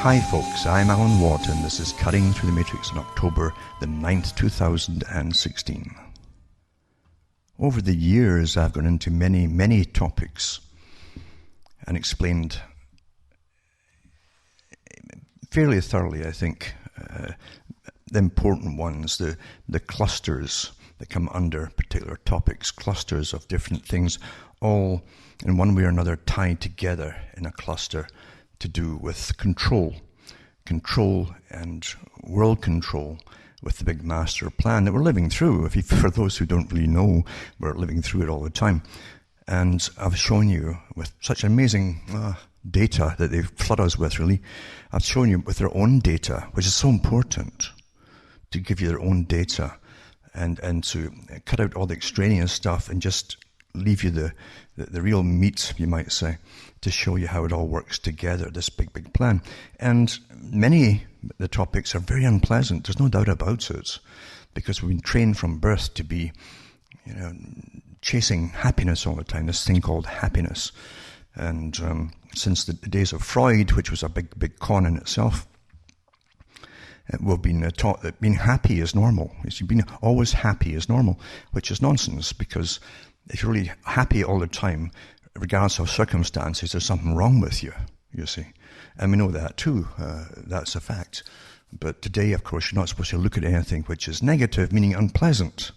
Hi folks, I'm Alan Watt and this is Cutting Through the Matrix on October the 9th, 2016. Over the years I've gone into many topics and explained fairly thoroughly, I think, the important ones, the clusters that come under particular topics, clusters of different things, all in one way or another tied together in a cluster to do with control and world control with the big master plan that we're living through. For those who don't really know, we're living through it all the time. And I've shown you with such amazing data that they flood us with, really. I've shown you with their own data, which is so important to give you their own data and to cut out all the extraneous stuff and just leave you the real meat, you might say, to show you how it all works together, this big plan. And many of the topics are very unpleasant, there's no doubt about it, because we've been trained from birth to be, chasing happiness all the time, this thing called happiness. And since the days of Freud, which was a big con in itself, we've been taught that being happy is normal. Being always happy is normal, which is nonsense, because if you're really happy all the time, regardless of circumstances, there's something wrong with you, you see. And we know that too, that's a fact. But today, of course, you're not supposed to look at anything which is negative, meaning unpleasant.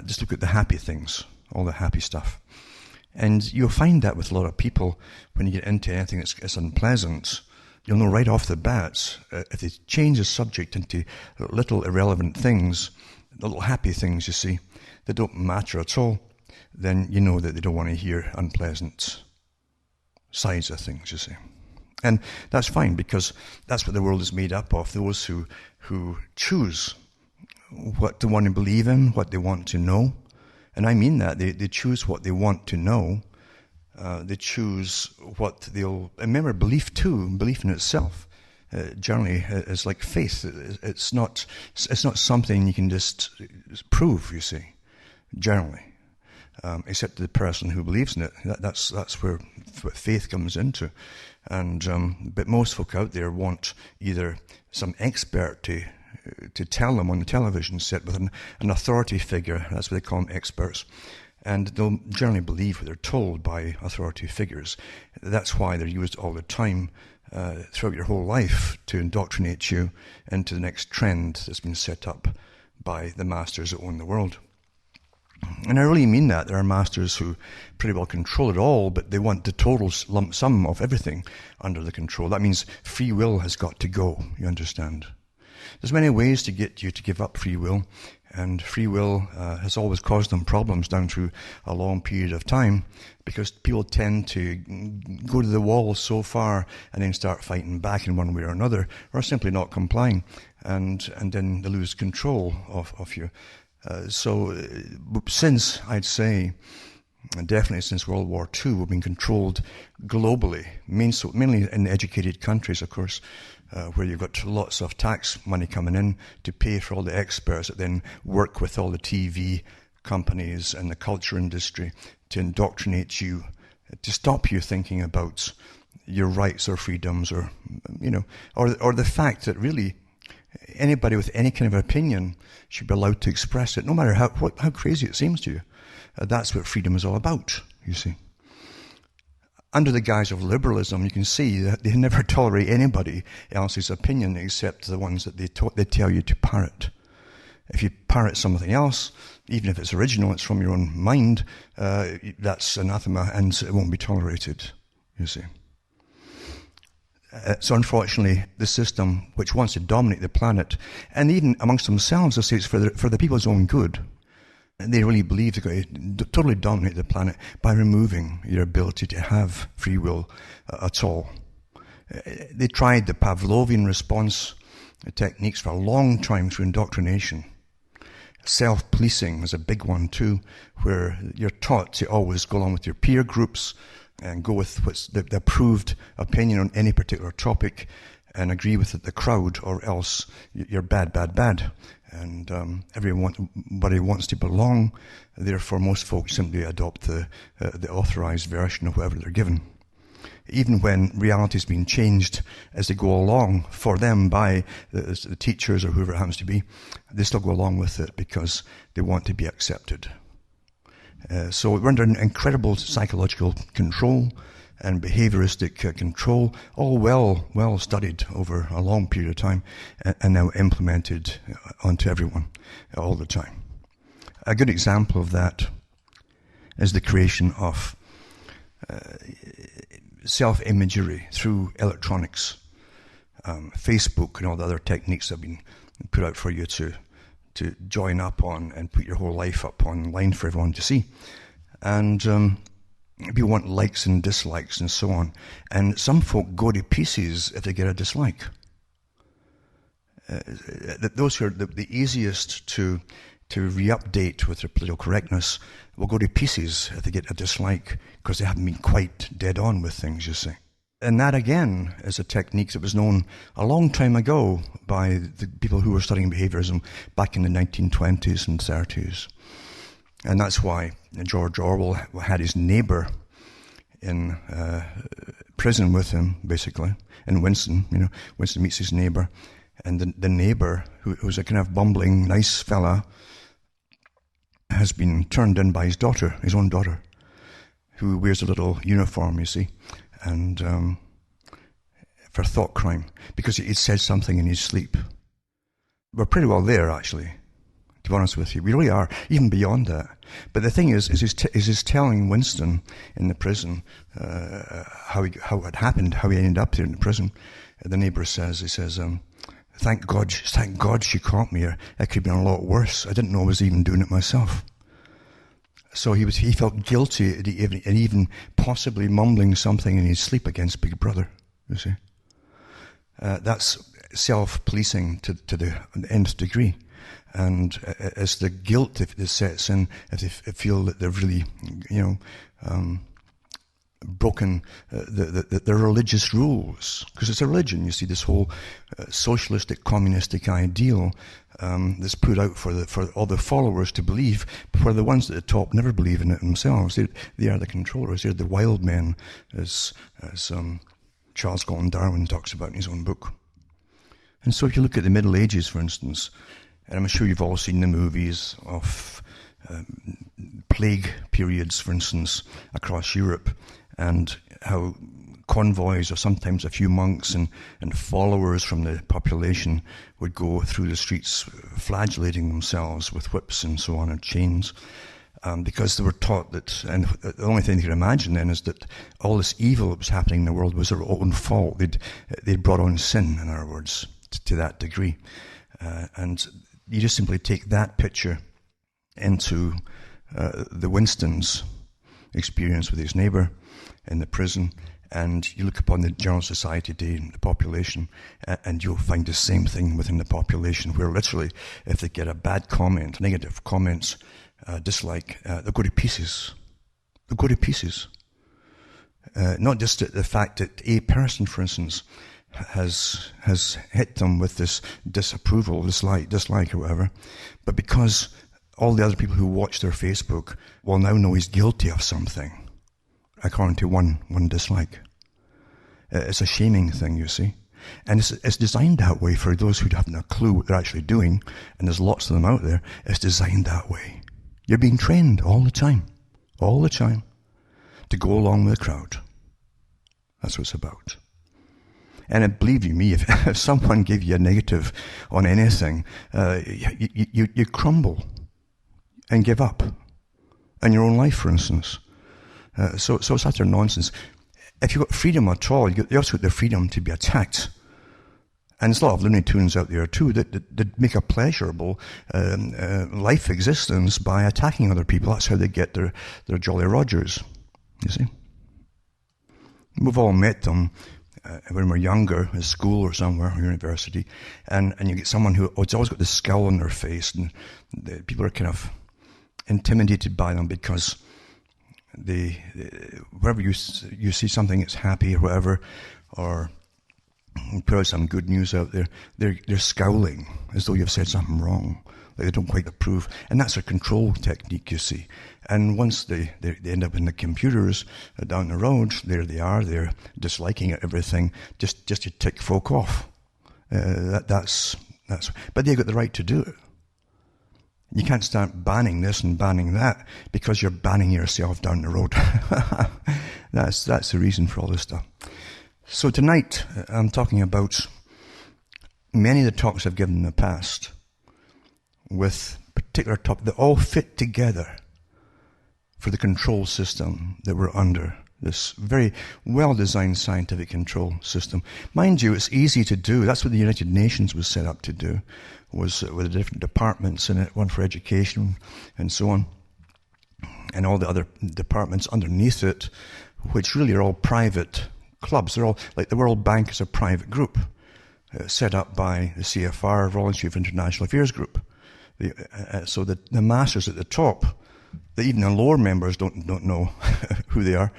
Just look at the happy things, all the happy stuff. And you'll find that with a lot of people, when you get into anything that's unpleasant, you'll know right off the bat, if they change the subject into little irrelevant things, little happy things, you see, that don't matter at all, then you know that they don't want to hear unpleasant sides of things, you see. And that's fine, because that's what the world is made up of, those who choose what they want to believe in, what they want to know. And I mean that. They choose what they want to know. They choose what they'll... And remember, belief in itself, generally is like faith. It's not something you can just prove, you see, generally. Except the person who believes in it. That's where faith comes into. And but most folk out there want either some expert to tell them on the television set with an authority figure. That's what they call them, experts. And they'll generally believe what they're told by authority figures. That's why they're used all the time throughout your whole life to indoctrinate you into the next trend that's been set up by the masters that own the world. And I really mean that. There are masters who pretty well control it all, but they want the total lump sum of everything under the control. That means free will has got to go, you understand. There's many ways to get you to give up free will, and free will has always caused them problems down through a long period of time, because people tend to go to the wall so far and then start fighting back in one way or another, or simply not complying, and then they lose control of you. So since, I'd say, definitely since World War II, we've been controlled globally, mainly in educated countries, of course, where you've got lots of tax money coming in to pay for all the experts that then work with all the TV companies and the culture industry to indoctrinate you, to stop you thinking about your rights or freedoms, or the fact that really anybody with any kind of opinion should be allowed to express it, no matter how crazy it seems to you. That's what freedom is all about, you see. Under the guise of liberalism, you can see that they never tolerate anybody else's opinion except the ones that they tell you to parrot. If you parrot something else, even if it's original, it's from your own mind, that's anathema and it won't be tolerated, you see. So unfortunately, the system which wants to dominate the planet, and even amongst themselves, they say it's for the people's own good. And they really believe they're going to totally dominate the planet by removing your ability to have free will at all. They tried the Pavlovian response techniques for a long time through indoctrination. Self-policing is a big one too, where you're taught to always go along with your peer groups and go with what's the approved opinion on any particular topic and agree with the crowd, or else you're bad. And everybody wants to belong. Therefore, most folks simply adopt the authorized version of whatever they're given. Even when reality is being changed as they go along for them by the teachers or whoever it happens to be, they still go along with it because they want to be accepted. So we're under incredible psychological control and behavioristic control, all well studied over a long period of time and now implemented onto everyone all the time. A good example of that is the creation of self-imagery through electronics, Facebook and all the other techniques that have been put out for you to join up on and put your whole life up online for everyone to see. And people want likes and dislikes and so on. And some folk go to pieces if they get a dislike. Those who are the easiest to re-update with their political correctness will go to pieces if they get a dislike because they haven't been quite dead on with things, you see. And that, again, is a technique that was known a long time ago by the people who were studying behaviorism back in the 1920s and 30s. And that's why George Orwell had his neighbour in prison with him, basically, in Winston. Winston meets his neighbour. And the neighbour, who's a kind of bumbling, nice fella, has been turned in by his daughter, his own daughter, who wears a little uniform, you see, and for thought crime, because he'd said something in his sleep. We're pretty well there, actually, to be honest with you. We really are, even beyond that. But the thing is he's telling Winston in the prison how it happened, how he ended up there in the prison. The neighbour says, Thank God she caught me. It could have been a lot worse. I didn't know I was even doing it myself. So he felt guilty and even possibly mumbling something in his sleep against Big Brother, you see. That's self-policing to the nth degree. And it's the guilt that sets in if they feel that they've really, broken their religious rules, because it's a religion. You see, this whole socialistic, communistic ideal that's put out for all the followers to believe, but for the ones at the top never believe in it themselves. They are the controllers. They're the wild men, as Charles Galton Darwin talks about in his own book. And so if you look at the Middle Ages, for instance, and I'm sure you've all seen the movies of plague periods, for instance, across Europe, and how convoys or sometimes a few monks and followers from the population would go through the streets flagellating themselves with whips and so on and chains, because they were taught that, and the only thing they could imagine then is that all this evil that was happening in the world was their own fault. They'd brought on sin, in other words, to that degree. And you just simply take that picture into the Winston's experience with his neighbour in the prison, and you look upon the general society today, the population, and you'll find the same thing within the population, where literally, if they get a bad comment, negative comments, dislike, they'll go to pieces. They'll go to pieces. Not just the fact that a person, for instance, has hit them with this disapproval, dislike or whatever, but because all the other people who watch their Facebook will now know he's guilty of something, according to one dislike. It's a shaming thing, you see. And it's designed that way for those who haven't a clue what they're actually doing, and there's lots of them out there. It's designed that way. You're being trained all the time, to go along with the crowd. That's what it's about. And believe you me, if someone gave you a negative on anything, you crumble and give up. In your own life, for instance. So it's utter nonsense. If you've got freedom at all, you also got the freedom to be attacked. And there's a lot of Looney Tunes out there too that make a pleasurable life existence by attacking other people. That's how they get their Jolly Rogers, you see. We've all met them when we're younger, at school or somewhere, or university, and you get someone who's always got this scowl on their face, and people are kind of intimidated by them because wherever you see something that's happy or whatever, or put out some good news out there, they're scowling as though you've said something wrong. Like they don't quite approve. And that's a control technique, you see. And once they end up in the computers down the road, there they are, they're disliking everything, just to tick folk off. That's. But they've got the right to do it. You can't start banning this and banning that because you're banning yourself down the road. That's the reason for all this stuff. So tonight, I'm talking about many of the talks I've given in the past with particular topics that all fit together for the control system that we're under, this very well-designed scientific control system. Mind you, it's easy to do. That's what the United Nations was set up to do, was with the different departments in it, one for education and so on, and all the other departments underneath it, which really are all private clubs. They're all, like the World Bank is a private group set up by the CFR, Voluntary for International Affairs Group. So the masters at the top, that even the lower members don't know who they are.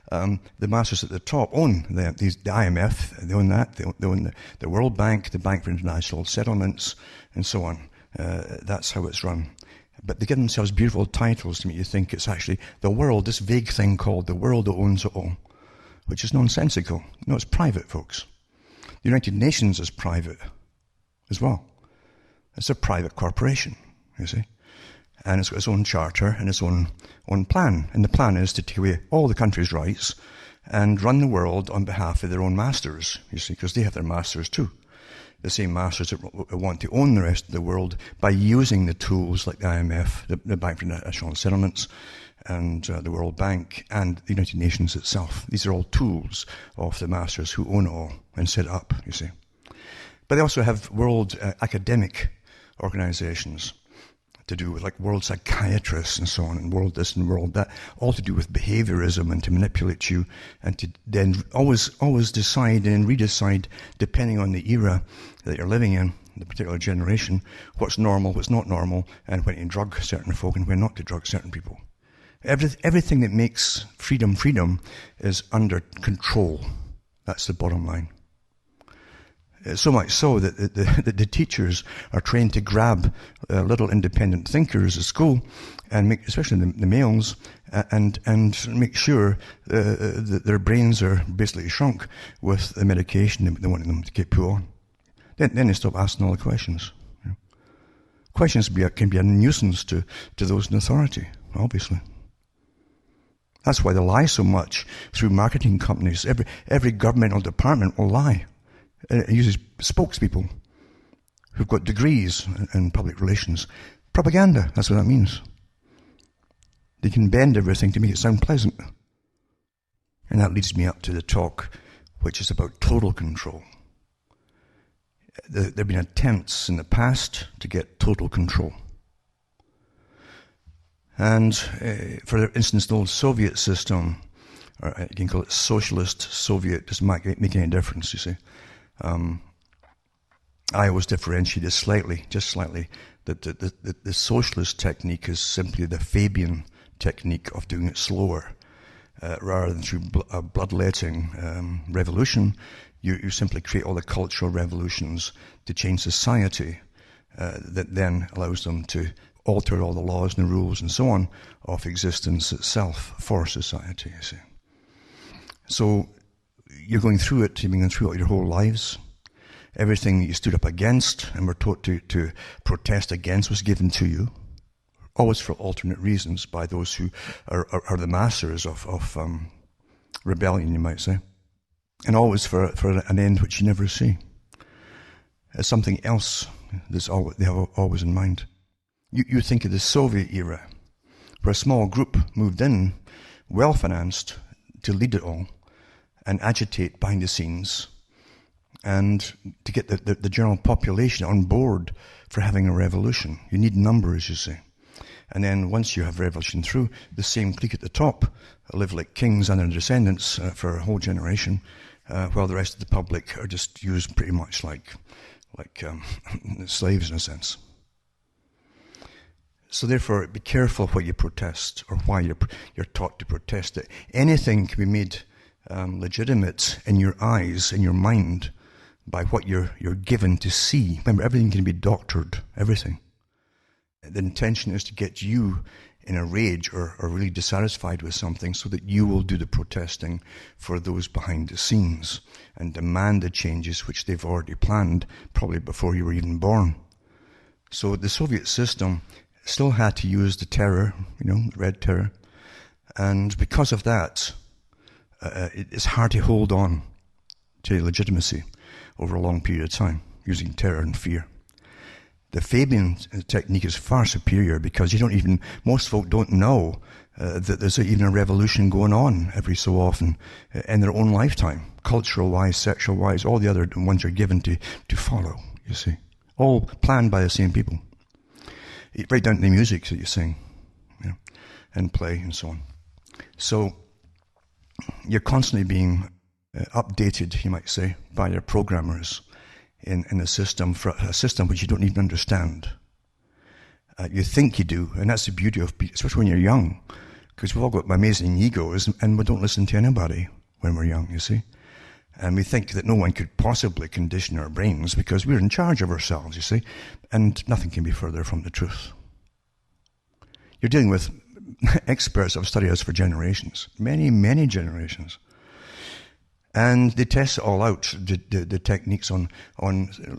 The masters at the top own the IMF, they own that, they own the World Bank, the Bank for International Settlements, and so on. That's how it's run. But they give themselves beautiful titles to make you think it's actually the world, this vague thing called the world that owns it all, which is nonsensical. No, it's private, folks. The United Nations is private as well. It's a private corporation, you see. And it's got its own charter and its own plan. And the plan is to take away all the countries' rights and run the world on behalf of their own masters, you see, because they have their masters too. The same masters that want to own the rest of the world by using the tools like the IMF, the Bank for International Settlements, and the World Bank, and the United Nations itself. These are all tools of the masters who own it all and set it up, you see. But they also have world academic organizations to do with, like, world psychiatrists and so on, and world this and world that, all to do with behaviourism and to manipulate you and to then always decide and redecide, depending on the era that you're living in, the particular generation, what's normal, what's not normal, and when to drug certain folk and when not to drug certain people. Everything that makes freedom is under control. That's the bottom line. So much so that the teachers are trained to grab little independent thinkers at school, and especially the males, and make sure that their brains are basically shrunk with the medication they want them to get put on. Then they stop asking all the questions. Questions can be a nuisance to those in authority, obviously. That's why they lie so much through marketing companies. Every governmental department will lie. It uses spokespeople who've got degrees in public relations. Propaganda, that's what that means. They can bend everything to make it sound pleasant. And that leads me up to the talk, which is about total control. There have been attempts in the past to get total control. And for instance, the old Soviet system, or you can call it socialist, Soviet, doesn't make any difference, you see. I always differentiate it just slightly, that the socialist technique is simply the Fabian technique of doing it slower, rather than through a bloodletting revolution. You simply create all the cultural revolutions to change society, that then allows them to alter all the laws and the rules and so on of existence itself for society, you see. So you're going through it, you've been going through it your whole lives. Everything that you stood up against and were taught to protest against was given to you, always for alternate reasons by those who are the masters of rebellion, you might say, and always for an end which you never see. It's something else they have always in mind. You think of the Soviet era, where a small group moved in, well-financed, to lead it all, and agitate behind the scenes, and to get the general population on board for having a revolution. You need numbers, you see. And then once you have revolution through, the same clique at the top live like kings and their descendants for a whole generation, while the rest of the public are just used pretty much like slaves in a sense. So therefore, be careful what you protest or why you're taught to protest it. Anything can be made legitimate in your eyes, in your mind, by what you're given to see. Remember, everything can be doctored, everything. The intention is to get you in a rage or really dissatisfied with something so that you will do the protesting for those behind the scenes and demand the changes which they've already planned, probably before you were even born. So the Soviet system still had to use the terror, Red Terror. And because of that, it's hard to hold on to legitimacy over a long period of time using terror and fear. The Fabian technique is far superior because most folk don't know that there's even a revolution going on every so often in their own lifetime, cultural-wise, sexual-wise, all the other ones you're given to follow, you see. All planned by the same people. Right down to the music that you sing, and play and so on. So you're constantly being updated, you might say, by your programmers in a system, for a system which you don't even understand. You think you do, and that's the beauty of, especially when you're young, because we've all got amazing egos, and we don't listen to anybody when we're young, you see. And we think that no one could possibly condition our brains because we're in charge of ourselves, you see, and nothing can be further from the truth. You're dealing with experts who have studied us for generations, many, many generations. And they test it all out, the techniques on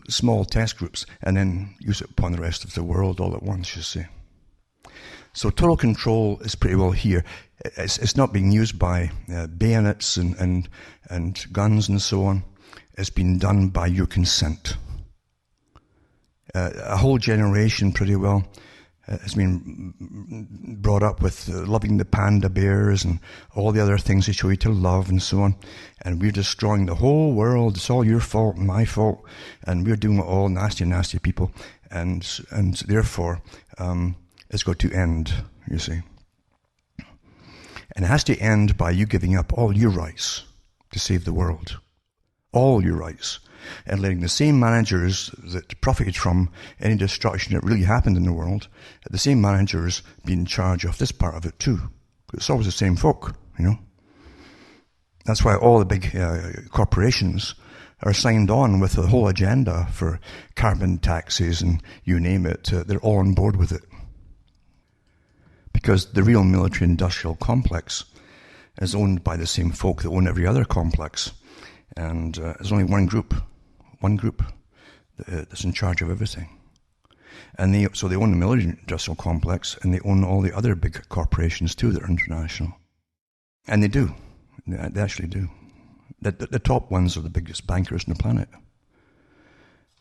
small test groups, and then use it upon the rest of the world all at once, you see. So total control is pretty well here. It's not being used by bayonets and guns and so on. It's been done by your consent. A whole generation pretty well has been brought up with loving the panda bears and all the other things they show you to love and so on. And we're destroying the whole world. It's all your fault and my fault. And we're doing it all, nasty, nasty people. And therefore, it's got to end, you see. And it has to end by you giving up all your rights to save the world. All your rights. And letting the same managers that profited from any destruction that really happened in the world, the same managers be in charge of this part of it too. It's always the same folk, That's why all the big corporations are signed on with the whole agenda for carbon taxes and you name it. They're all on board with it. Because the real military-industrial complex is owned by the same folk that own every other complex. And there's only one group that's in charge of everything. And so they own the military-industrial complex, and they own all the other big corporations too that are international. And they do. They actually do. The top ones are the biggest bankers on the planet.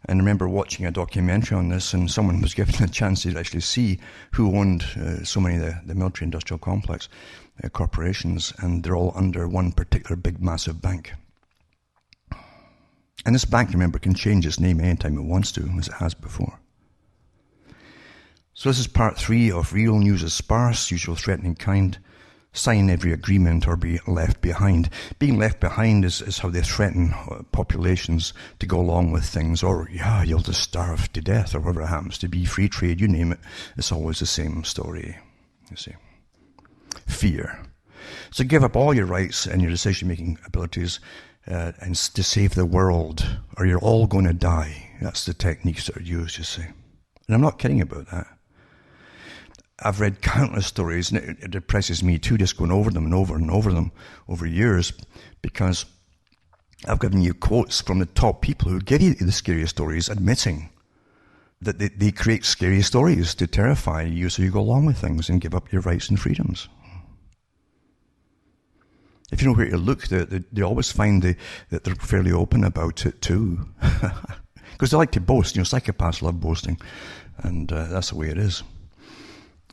And I remember watching a documentary on this, and someone was given a chance to actually see who owned so many of the military-industrial complex corporations, and they're all under one particular big, massive bank. And this bank, remember, can change its name anytime it wants to, as it has before. So this is part 3 of Real News is Sparse, Usual Threatening Kind. Sign every agreement or be left behind. Being left behind is how they threaten populations to go along with things, or you'll just starve to death, or whatever it happens to be, free trade, you name it. It's always the same story, you see. Fear. So give up all your rights and your decision-making abilities and to save the world, or you're all going to die. That's the techniques that are used, you see. And I'm not kidding about that. I've read countless stories, and it depresses me too, just going over them and over them over years, because I've given you quotes from the top people who give you the scariest stories, admitting that they create scary stories to terrify you so you go along with things and give up your rights and freedoms. If you know where to look, they always find that they're fairly open about it too. Because they like to boast. Psychopaths love boasting, and that's the way it is.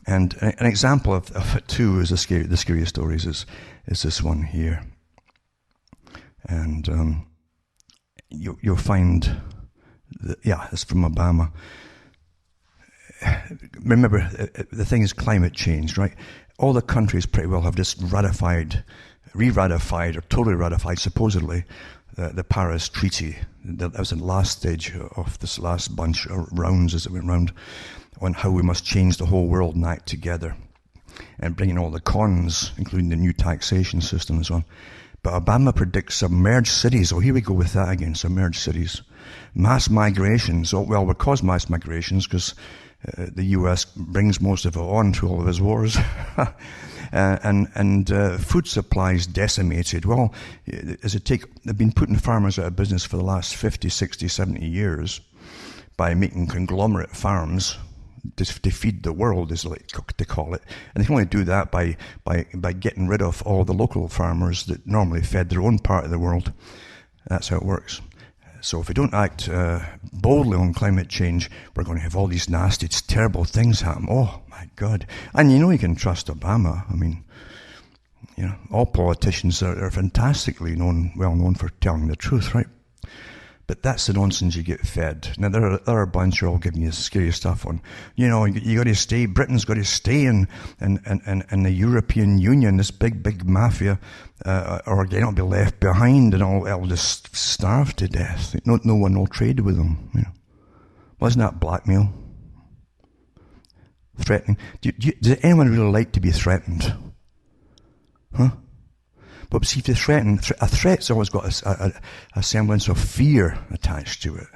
And an example of it too is the scariest stories is this one here. And you'll find that, it's from Obama. Remember, the thing is climate change, right? All the countries pretty well have just re-ratified or totally ratified, supposedly, the Paris Treaty. That was the last stage of this last bunch of rounds as it went round, on how we must change the whole world and act together, and bring in all the cons, including the new taxation system and so on. But Obama predicts submerged cities. Oh, here we go with that again, submerged cities. Mass migrations. Oh, well, we cause mass migrations because the US brings most of it on through all of his wars. and food supplies decimated. Well, they've been putting farmers out of business for the last 50, 60, 70 years by making conglomerate farms to feed the world, is like they call it. And they can only do that by getting rid of all the local farmers that normally fed their own part of the world. That's how it works. So if we don't act boldly on climate change, we're going to have all these nasty, terrible things happen. Oh, my God. And you can trust Obama. I mean, all politicians are fantastically well known for telling the truth, right? But that's the nonsense you get fed. Now, there are a bunch who are all giving you scary stuff on, you got to stay, Britain's got to stay in the European Union, this big mafia, or they don't be left behind and all, they'll just starve to death. No one will trade with them. Wasn't that blackmail? Threatening. Does anyone really like to be threatened? Huh? But see, if you threaten, a threat's always got a semblance of fear attached to it.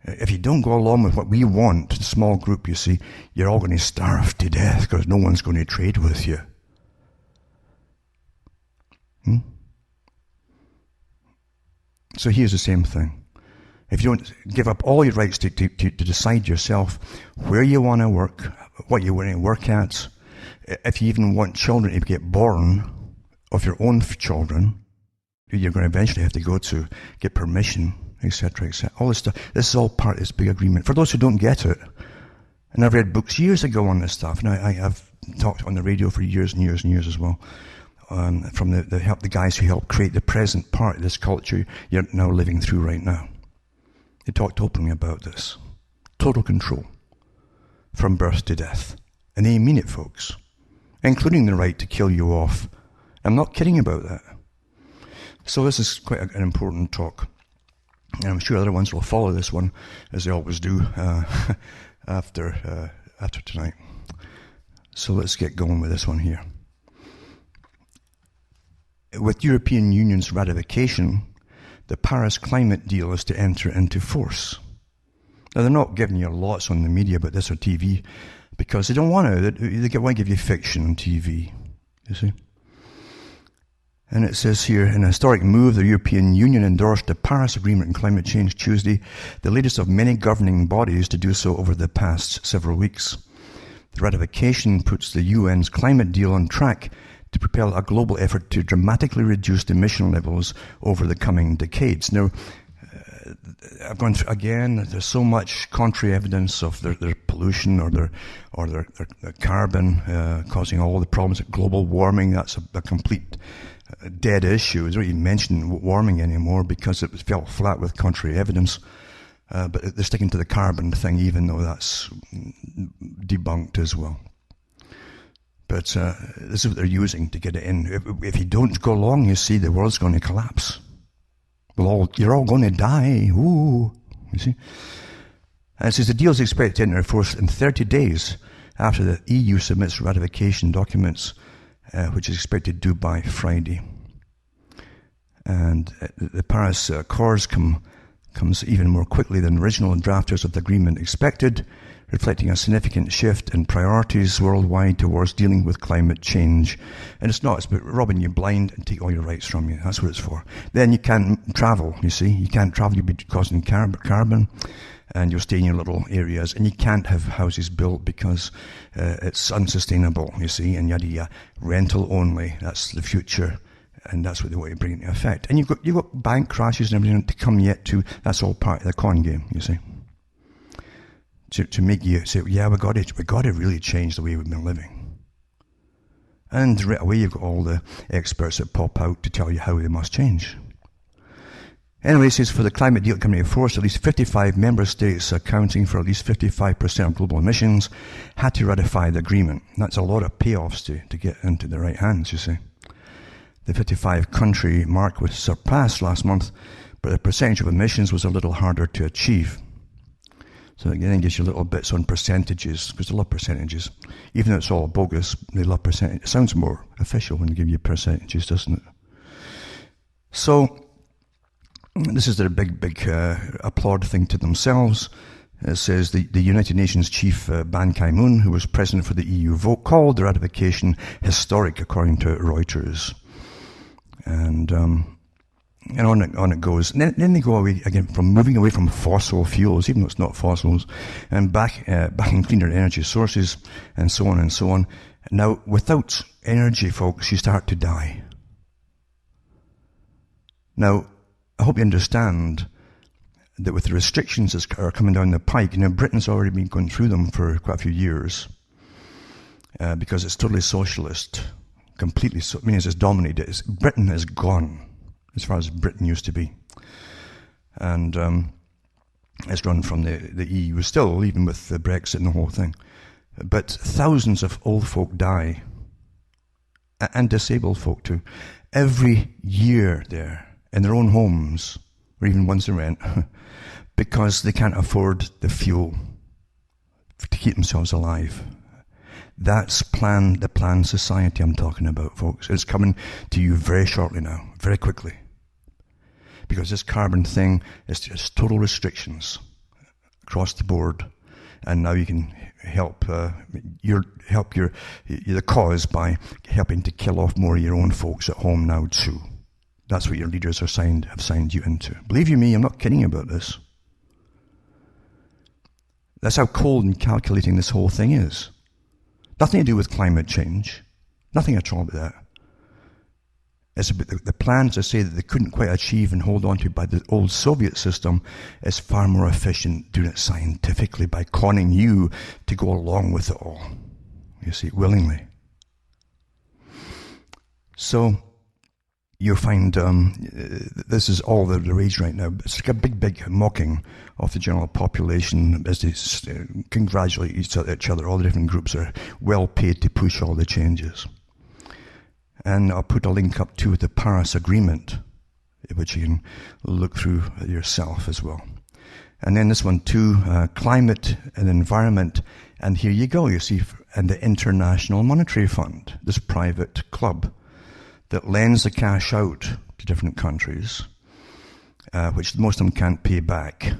If you don't go along with what we want, the small group, you see, you're all going to starve to death because no one's going to trade with you. So here's the same thing. If you don't give up all your rights to decide yourself where you want to work, what you want to work at, if you even want children to get born of your own children, you're going to eventually have to go to get permission, etc., etc. All this stuff. This is all part of this big agreement. For those who don't get it, and I've read books years ago on this stuff, and I have talked on the radio for years and years and years as well, from the guys who helped create the present part of this culture you're now living through right now. They talked openly about this. Total control from birth to death. And they mean it, folks. Including the right to kill you off. I'm not kidding about that. So this is quite an important talk. And I'm sure other ones will follow this one, as they always do, after tonight. So let's get going with this one here. With European Union's ratification, the Paris climate deal is to enter into force. Now, they're not giving you lots on the media about this or TV, because they don't want to. They want to give you fiction on TV, you see. And it says here, in a historic move, the European Union endorsed the Paris Agreement on climate change Tuesday, the latest of many governing bodies to do so over the past several weeks. The ratification puts the UN's climate deal on track to propel a global effort to dramatically reduce emission levels over the coming decades. Now, I've gone through, again, there's so much contrary evidence of their pollution or their carbon causing all the problems. Global warming, that's a complete dead issue. It's not even mentioned warming anymore because it fell flat with contrary evidence. But they're sticking to the carbon thing, even though that's debunked as well. But this is what they're using to get it in. If you don't go along, you see, the world's going to collapse. You're all going to die. Ooh, you see. And it says the deal is expected to enter force in 30 days after the EU submits ratification documents, which is expected to do by Friday. And the Paris Accords comes even more quickly than original drafters of the agreement expected, reflecting a significant shift in priorities worldwide towards dealing with climate change. And it's about robbing you blind and take all your rights from you. That's what it's for. Then you can't travel, you see. You can't travel, you'll be causing carbon, and you'll stay in your little areas. And you can't have houses built because it's unsustainable, you see. And yada, rental only. That's the future. And that's what they want to bring into effect. And you've got bank crashes and everything to come yet to. That's all part of the con game, you see. To make you say, yeah, we got to really change the way we've been living. And right away you've got all the experts that pop out to tell you how they must change. Anyway, it says for the climate deal coming into force, at least 55 member states accounting for at least 55% of global emissions had to ratify the agreement. That's a lot of payoffs to get into the right hands, you see. The 55-country mark was surpassed last month, but the percentage of emissions was a little harder to achieve. So again, it gives you little bits on percentages, because they love percentages. Even though it's all bogus, they love percentages. It sounds more official when they give you percentages, doesn't it? So this is their big applaud thing to themselves. It says the United Nations chief Ban Ki-moon, who was president for the EU vote, called the ratification historic, according to Reuters. And on it goes. And then they go away again from moving away from fossil fuels, even though it's not fossils, and back in cleaner energy sources, and so on and so on. Now, without energy, folks, you start to die. Now, I hope you understand that with the restrictions that are coming down the pike, Britain's already been going through them for quite a few years, because it's totally socialist, completely, it's dominated. Britain is gone, as far as Britain used to be. And it's run from the EU still, even with the Brexit and the whole thing. But thousands of old folk die, and disabled folk too, every year there, in their own homes, or even ones they rent, because they can't afford the fuel to keep themselves alive. That's the planned society I'm talking about, folks. It's coming to you very shortly now, very quickly. Because this carbon thing is just total restrictions across the board, and now you can help the cause by helping to kill off more of your own folks at home now too. That's what your leaders have signed you into. Believe you me, I'm not kidding about this. That's how cold and calculating this whole thing is. Nothing to do with climate change. Nothing at all about that. It's about the plans I say that they couldn't quite achieve and hold on to by the old Soviet system is far more efficient doing it scientifically by conning you to go along with it all. You see, willingly. So you'll find this is all the rage right now. It's like a big mocking of the general population as they congratulate each other. All the different groups are well paid to push all the changes. And I'll put a link up to the Paris Agreement, which you can look through yourself as well. And then this one too, climate and environment. And here you go, you see, and the International Monetary Fund, this private club that lends the cash out to different countries, which most of them can't pay back.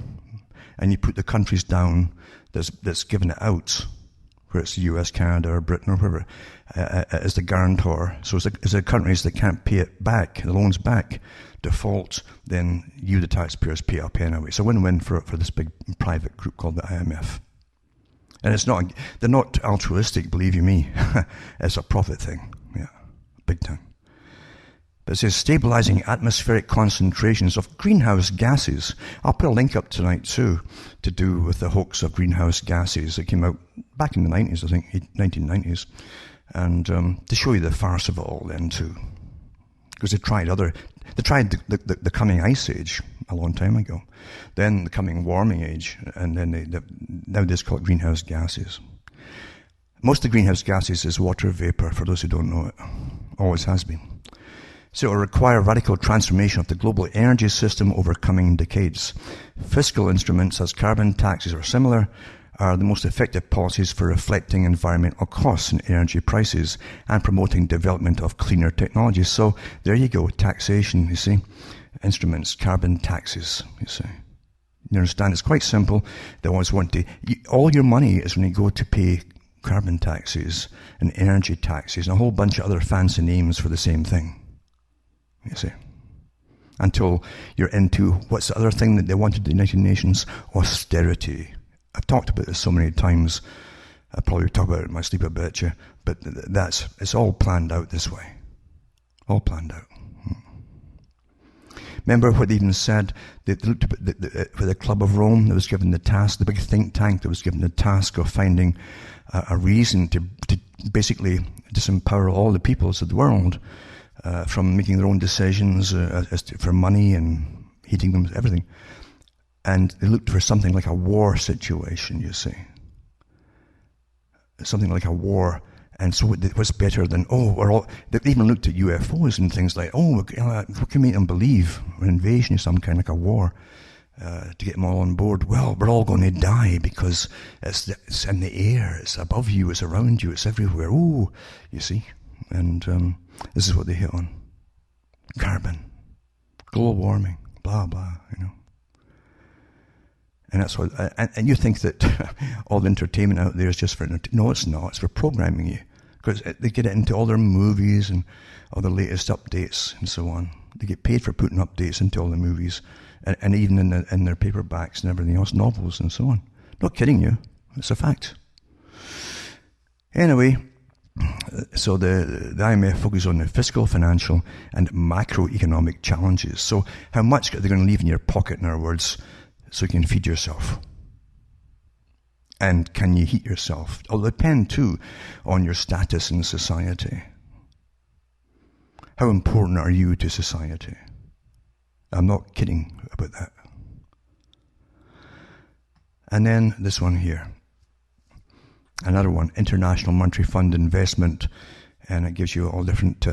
And you put the countries down that's given it out, whether it's the US, Canada, or Britain, or whoever, as the guarantor. So as the countries that can't pay it back, the loans back, default, then you, the taxpayers, pay up anyway. It's a win-win for this big private group called the IMF. And they're not altruistic, believe you me. It's a profit thing, yeah, big time. But it says stabilizing atmospheric concentrations of greenhouse gases. I'll put a link up tonight too to do with the hoax of greenhouse gases that came out back in the 90s, I think, 1990s. And to show you the farce of it all then too. Because they tried the coming ice age a long time ago. Then the coming warming age, and then now they call it greenhouse gases. Most of the greenhouse gases is water vapor, for those who don't know it. Always has been. So it will require radical transformation of the global energy system over coming decades. Fiscal instruments, as carbon taxes or similar, are the most effective policies for reflecting environmental costs and energy prices and promoting development of cleaner technologies. So there you go, taxation, you see. Instruments, carbon taxes, you see. You understand, it's quite simple. They always want to, all your money is when you go to pay carbon taxes and energy taxes and a whole bunch of other fancy names for the same thing. You see, until you're into what's the other thing that they wanted the United Nations? Austerity. I've talked about this so many times. I'll probably talk about it in my sleep, I bet you. But it's all planned out this way. All planned out. Remember what they even said? They looked at for the Club of Rome that was given the task, the big think tank that was given the task of finding a reason to basically disempower all the peoples of the world. From making their own decisions for money and heating them, everything. And they looked for something like a war situation, you see. Something like a war. And so what's better than, they even looked at UFOs and things like, what can make them believe? An invasion of some kind, like a war, to get them all on board. Well, we're all going to die because it's in the air, it's above you, it's around you, it's everywhere. You see. And this is what they hit on. Carbon. Global warming, blah, blah, And that's what, and you think that all the entertainment out there is just for, no, it's not. It's for programming you. Because they get it into all their movies and all the latest updates and so on. They get paid for putting updates into all the movies and even in their paperbacks and everything else, novels and so on. Not kidding you. It's a fact. Anyway, so the IMF focuses on the fiscal, financial, and macroeconomic challenges. So how much are they going to leave in your pocket, in other words, so you can feed yourself? And can you heat yourself? It'll depend, too, on your status in society. How important are you to society? I'm not kidding about that. And then this one here. Another one, International Monetary Fund investment, and it gives you all different,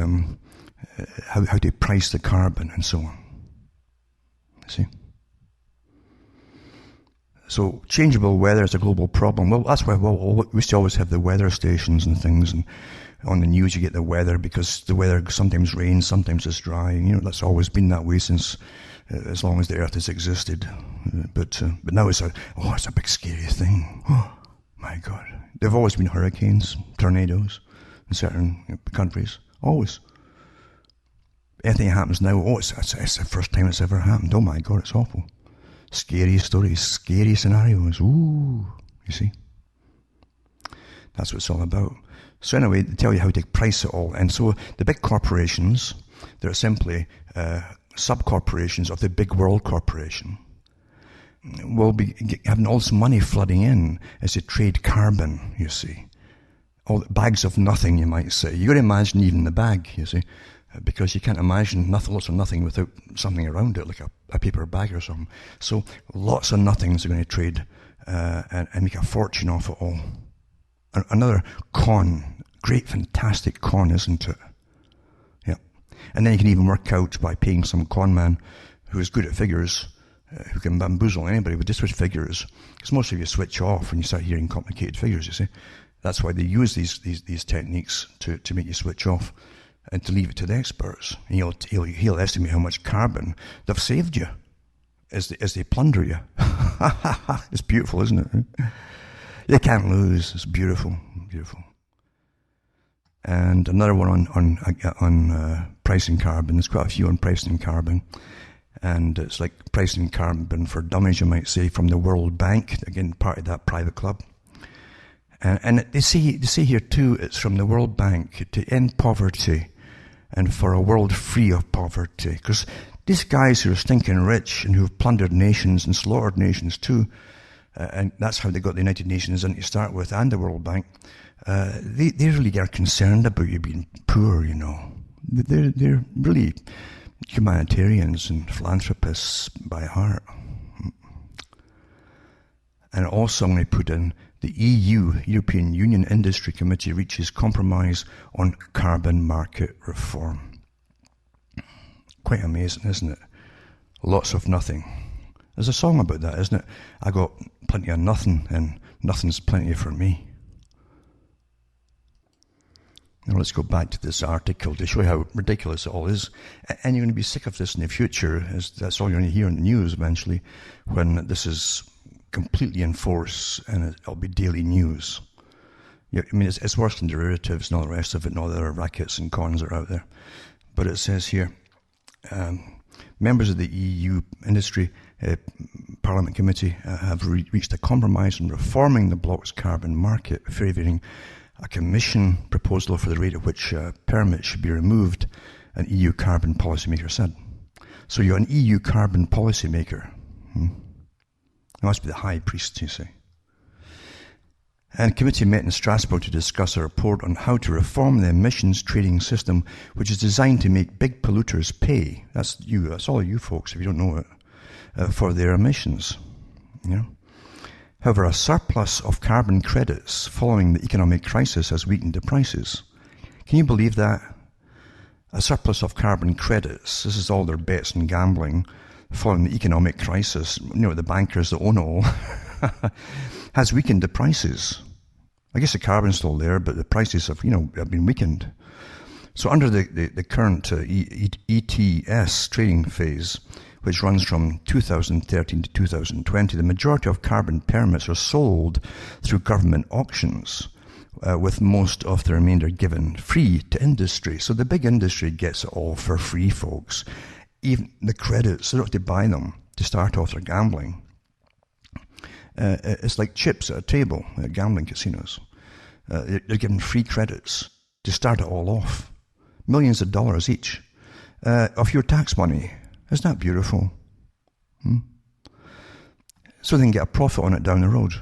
how to price the carbon and so on. See? So changeable weather is a global problem. Well, that's why we used to always have the weather stations and things, and on the news you get the weather, because the weather sometimes rains, sometimes it's dry. That's always been that way since as long as the earth has existed. But now it's a big scary thing. Oh my God. There've always been hurricanes, tornadoes in certain countries. Always. Anything happens now, it's the first time it's ever happened. Oh my God, it's awful. Scary stories, scary scenarios. Ooh, you see? That's what it's all about. So anyway, they tell you how to price it all. And so the big corporations, they're simply sub-corporations of the big world corporation, will be having all this money flooding in as they trade carbon, you see. All bags of nothing, you might say. You've got to imagine even the bag, you see, because you can't imagine lots of nothing without something around it, like a paper bag or something. So lots of nothings are going to trade and make a fortune off it all. Another con, great, fantastic con, isn't it? Yeah. And then you can even work out by paying some con man who is good at figures, who can bamboozle anybody with just with figures. Because most of you switch off when you start hearing complicated figures, you see. That's why they use these techniques to make you switch off and to leave it to the experts. And he'll estimate how much carbon they've saved you as they plunder you. It's beautiful, isn't it? You can't lose. It's beautiful, beautiful. And another one on pricing carbon. There's quite a few on pricing carbon. And it's like pricing carbon for dummies, you might say, from the World Bank. Again, part of that private club. And they say here too, it's from the World Bank to end poverty and for a world free of poverty. Because these guys who are stinking rich and who've plundered nations and slaughtered nations too, and that's how they got the United Nations in to start with, and the World Bank, they really are concerned about you being poor, They're really humanitarians and philanthropists by heart. And also I'm going to put in the European Union Industry Committee reaches compromise on carbon market reform. Quite amazing, isn't it? Lots of nothing. There's a song about that, isn't it? I got plenty of nothing, and nothing's plenty for me. Now let's go back to this article to show you how ridiculous it all is. And you're going to be sick of this in the future, as that's all you're going to hear in the news eventually, when this is completely in force and it'll be daily news. I mean, it's worse than derivatives and all the rest of it and all the other rackets and cons that are out there. But it says here, members of the EU Industry Parliament Committee have reached a compromise on reforming the bloc's carbon market, favouring a Commission proposal for the rate at which permits should be removed, an EU carbon policymaker said. So you're an EU carbon policymaker. It must be the high priest, you say. And the committee met in Strasbourg to discuss a report on how to reform the emissions trading system, which is designed to make big polluters pay. That's you. That's all you folks, if you don't know it, for their emissions. However, a surplus of carbon credits following the economic crisis has weakened the prices. Can you believe that? A surplus of carbon credits. This is all their bets and gambling following the economic crisis. The bankers that own it all has weakened the prices. I guess the carbon's still there, but the prices have been weakened. So under the current ETS trading phase, which runs from 2013 to 2020, the majority of carbon permits are sold through government auctions, with most of the remainder given free to industry. So the big industry gets it all for free, folks. Even the credits, they don't have to buy them to start off their gambling. It's like chips at a table at gambling casinos. They're given free credits to start it all off. Millions of dollars each of your tax money. Isn't that beautiful? So they can get a profit on it down the road.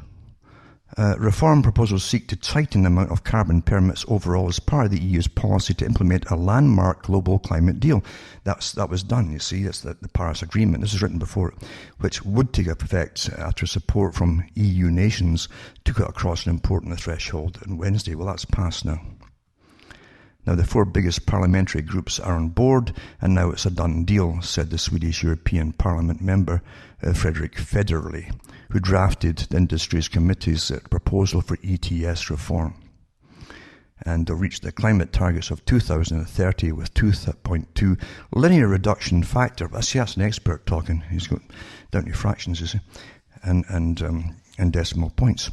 Reform proposals seek to tighten the amount of carbon permits overall as part of the EU's policy to implement a landmark global climate deal. That was done, you see. That's the Paris Agreement. This was written before, which would take effect after support from EU nations took it across an important threshold on Wednesday. Well, that's passed now. Now, the 4 biggest parliamentary groups are on board, and now it's a done deal, said the Swedish European Parliament member, Fredrik Federley, who drafted the industry's committee's proposal for ETS reform. And they'll reach the climate targets of 2030 with 2.2 linear reduction factor. See, that's an expert talking. He's got down to fractions, you see, and decimal points.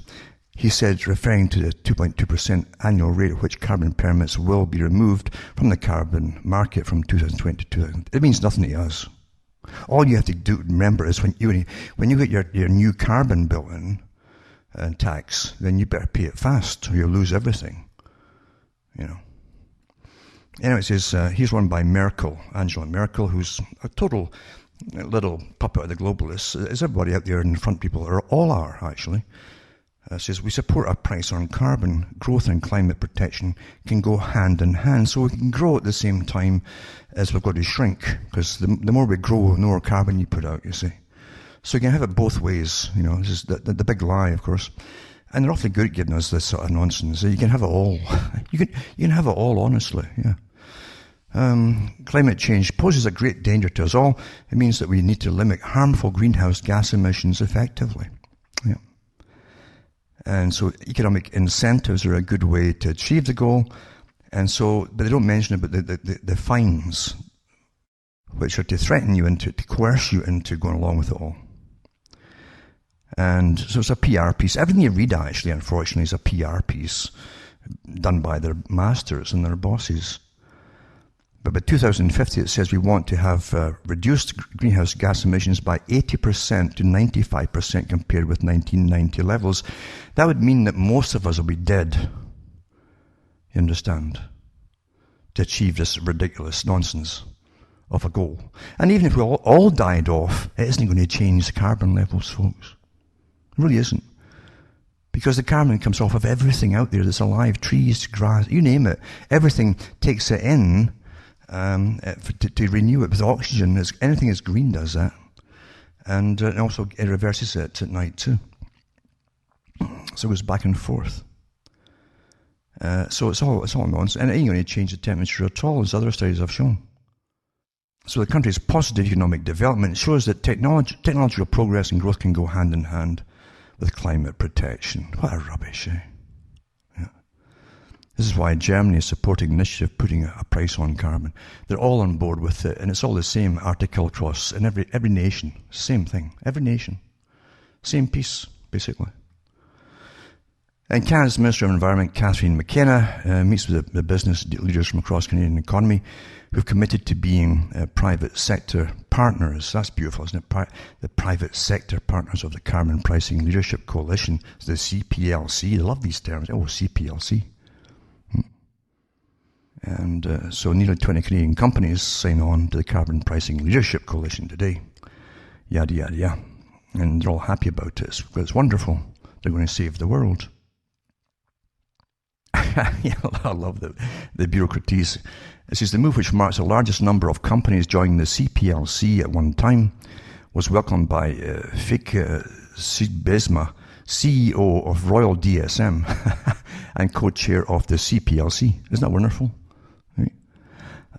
He said, referring to the 2.2% annual rate at which carbon permits will be removed from the carbon market from 2020 to 2000. It means nothing to us. All you have to do, remember, is when you get your new carbon bill in and tax, then you better pay it fast or you'll lose everything. You know. Anyway, it says, here's one by Merkel, Angela Merkel, who's a total little puppet of the globalists, as everybody out there in front people, or all are, actually. Says, we support a price on carbon. Growth and climate protection can go hand in hand. So we can grow at the same time as we've got to shrink, because the more we grow, the more carbon you put out, you see. So you can have it both ways, you know. This is the big lie, of course. And they're awfully good at giving us this sort of nonsense. You can have it all. You can have it all, honestly, yeah. Climate change poses a great danger to us all. It means that we need to limit harmful greenhouse gas emissions effectively. Yeah. And so economic incentives are a good way to achieve the goal. And so, but they don't mention about the fines, which are to threaten you into, to coerce you into going along with it all. And so it's a PR piece. Everything you read, actually, unfortunately, is a PR piece done by their masters and their bosses. But by 2050, it says we want to have reduced greenhouse gas emissions by 80% to 95% compared with 1990 levels. That would mean that most of us will be dead, you understand, to achieve this ridiculous nonsense of a goal. And even if we all died off, it isn't going to change the carbon levels, folks. It really isn't. Because the carbon comes off of everything out there that's alive, trees, grass, you name it. Everything takes it in to renew it with oxygen. Anything that's green does that. And also it reverses it at night too. So it goes back and forth. So it's all nonsense. And it ain't going to change the temperature at all, as other studies have shown. So the country's positive economic development shows that technological progress and growth can go hand in hand with climate protection. What a rubbish, eh? Yeah. This is why Germany is supporting an initiative putting a price on carbon. They're all on board with it, and it's all the same article across in every nation. Same thing. Every nation. Same piece, basically. And Canada's Minister of Environment, Catherine McKenna, meets with the business leaders from across the Canadian economy who've committed to being private sector partners. That's beautiful, isn't it? The private sector partners of the Carbon Pricing Leadership Coalition, the CPLC. I love these terms. Oh, CPLC. And so nearly 20 Canadian companies sign on to the Carbon Pricing Leadership Coalition today. Yada, yada, yada. And they're all happy about it. It's wonderful. They're going to save the world. Yeah, I love the bureaucraties. It says the move, which marks the largest number of companies joining the CPLC at one time, was welcomed by Fike Sidbesma, CEO of Royal DSM and co-chair of the CPLC. Isn't that wonderful? Right.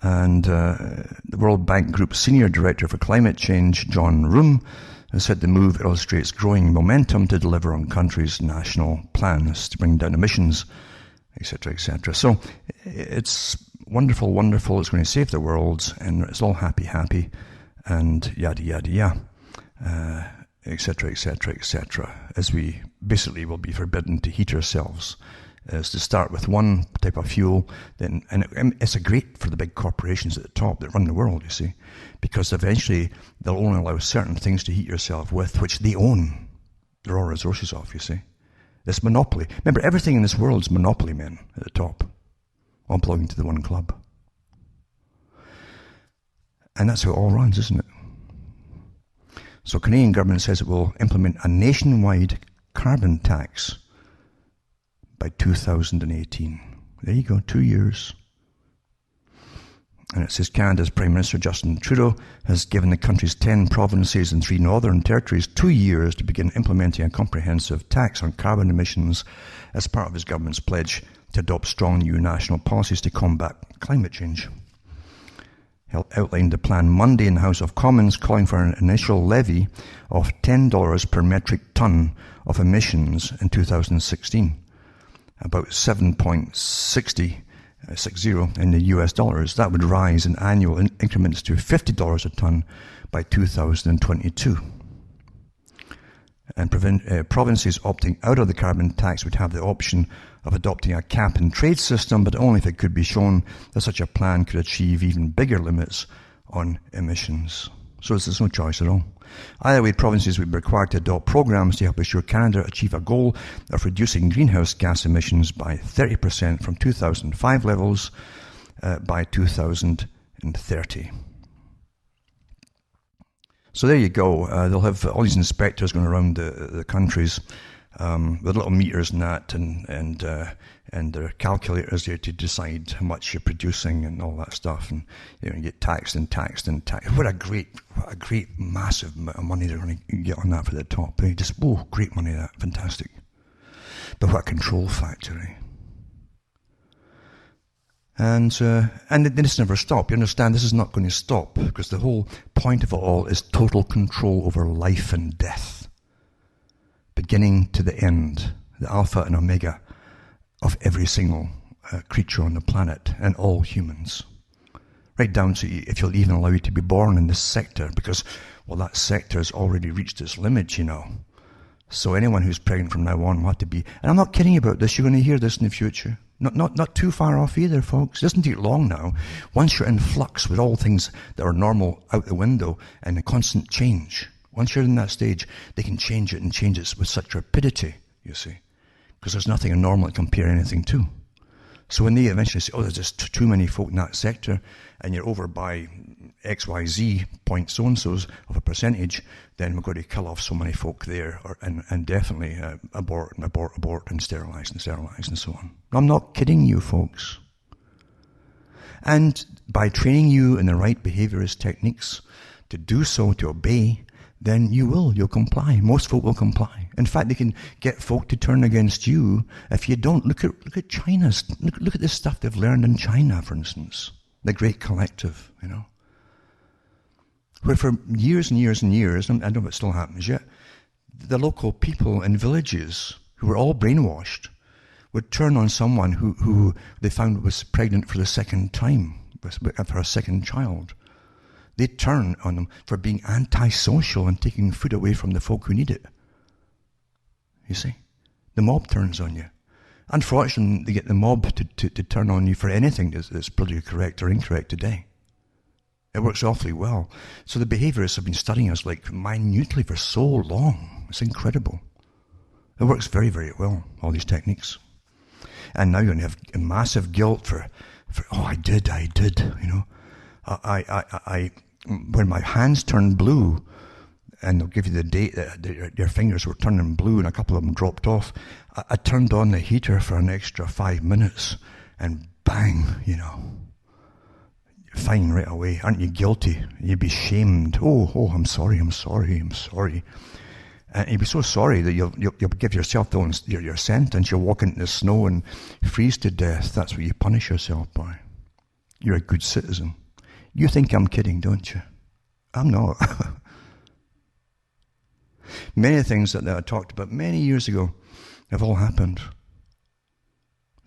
And the World Bank Group Senior Director for Climate Change, John Room, has said the move illustrates growing momentum to deliver on countries' national plans to bring down emissions, etc., etc. So it's wonderful, wonderful, it's going to save the world, and it's all happy, happy, and yada, yada, yada, etc., etc., etc., as we basically will be forbidden to heat ourselves, is to start with one type of fuel, then, and it's a great for the big corporations at the top that run the world, you see, because eventually they'll only allow certain things to heat yourself with, which they own the raw resources of, you see. This monopoly. Remember, everything in this world is monopoly men at the top, all belonging to the one club. And that's how it all runs, isn't it? So Canadian government says it will implement a nationwide carbon tax by 2018. There you go, 2 years. And it says Canada's Prime Minister Justin Trudeau has given the country's 10 provinces and 3 northern territories 2 years to begin implementing a comprehensive tax on carbon emissions as part of his government's pledge to adopt strong new national policies to combat climate change. He outlined the plan Monday in the House of Commons, calling for an initial levy of $10 per metric ton of emissions in 2016, about 7.60 in the US dollars. That would rise in annual increments to $50 a ton by 2022. And provinces opting out of the carbon tax would have the option of adopting a cap and trade system, but only if it could be shown that such a plan could achieve even bigger limits on emissions. So there's no choice at all. Either way, provinces would be required to adopt programs to help ensure Canada achieve a goal of reducing greenhouse gas emissions by 30% from 2005 levels by 2030. So there you go. They'll have all these inspectors going around the countries with little meters and that, and their calculators there to decide how much you're producing and all that stuff, and you get taxed and taxed and taxed. What a great massive amount of money they're going to get on that for the top. Just great money, that fantastic. But what a control factory. And they just never stop. You understand, this is not going to stop, because the whole point of it all is total control over life and death, beginning to the end, the alpha and omega of every single creature on the planet, and all humans, right down to if you'll even allow you to be born in this sector, because, well, that sector has already reached its limit, you know. So anyone who's pregnant from now on will have to be, and I'm not kidding about this, you're going to hear this in the future. Not too far off either, folks. It doesn't take long now. Once you're in flux with all things that are normal out the window and a constant change, once you're in that stage, they can change it and change it with such rapidity, you see, because there's nothing normal to compare anything to. So when they eventually say, there's just too many folk in that sector, and you're over by XYZ point so-and-so's of a percentage, then we're going to kill off so many folk there, and definitely abort and sterilize and so on. I'm not kidding you, folks. And by training you in the right behaviorist techniques to do so, to obey, then you'll comply. Most folk will comply. In fact, they can get folk to turn against you if you don't. Look at China. Look at this stuff they've learned in China, for instance. The Great Collective, you know. Where for years and years and years, and I don't know if it still happens yet, the local people in villages who were all brainwashed would turn on someone who they found was pregnant for the second time, for a second child. They'd turn on them for being antisocial and taking food away from the folk who need it. You see? The mob turns on you. Unfortunately, they get the mob to turn on you for anything that's politically correct or incorrect today. It works awfully well. So the behaviorists have been studying us like minutely for so long. It's incredible. It works very, very well, all these techniques. And now you're going to have massive guilt for I did, you know. I when my hands turned blue, and they'll give you the date that your fingers were turning blue and a couple of them dropped off, I turned on the heater for an extra 5 minutes, and bang, you know. Fine right away. Aren't you guilty? You'd be shamed. Oh, I'm sorry. And you'd be so sorry that you'll give yourself your sentence. You'll walk into the snow and freeze to death. That's what you punish yourself by. You're a good citizen. You think I'm kidding, don't you? I'm not. Many things that I talked about many years ago have all happened.